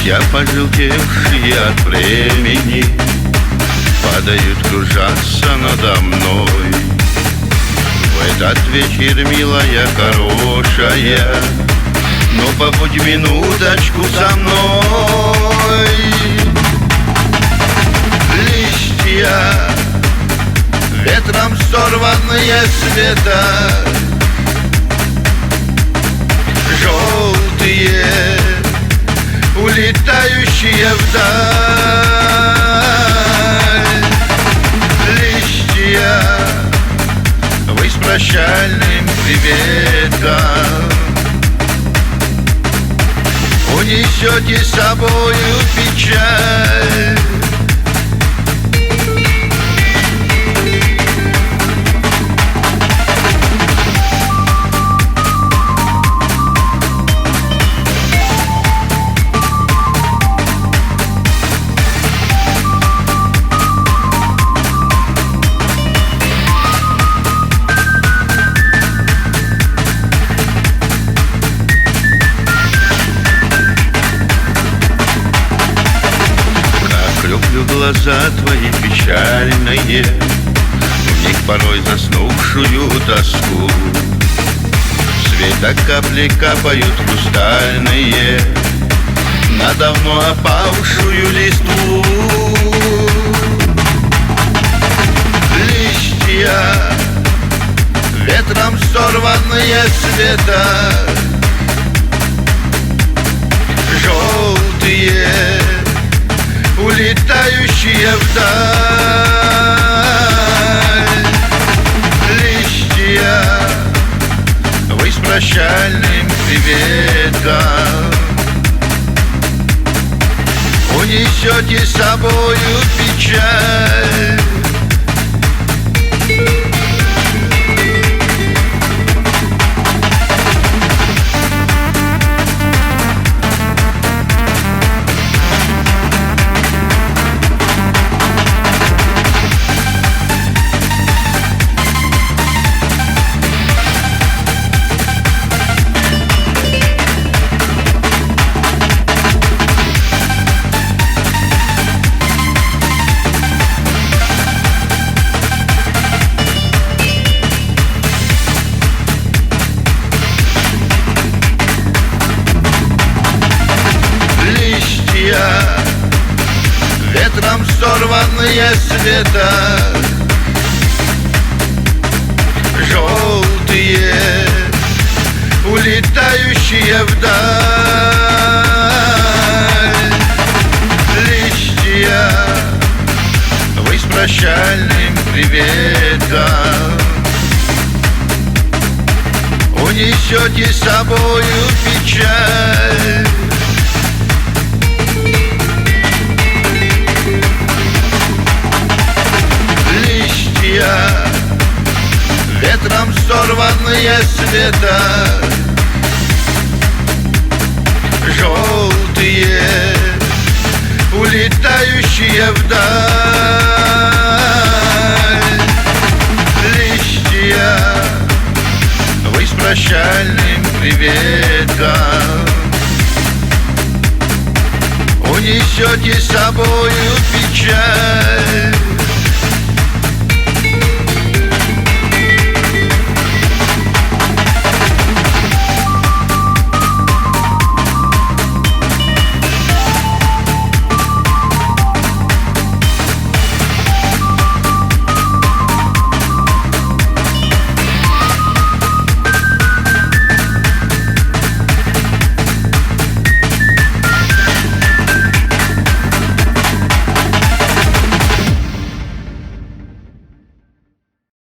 Листья, пожелтевшие от времени, падают, кружатся надо мной. В этот вечер, милая, хорошая, но побудь минуточку со мной. Листья, ветром сорванные с веток, желтые, улетающие вдаль. Листья, вы с прощальным приветом унесете с собою печаль. Люблю глаза твои печальные, в них порой заснувшую тоску. Света капли капают хрустальные на давно опавшую листву. Листья, ветром сорванные с веток, желтые, улетающие вдаль. Листья, вы с прощальным приветом унесете с собою печаль. Ветром сорванные с веток, желтые, улетающие вдаль. Листья, вы с прощальным приветом унесете с собою печаль. Ветром сорванные с веток, желтые, улетающие вдаль. Листья, вы с прощальным приветом унесете с собою печаль.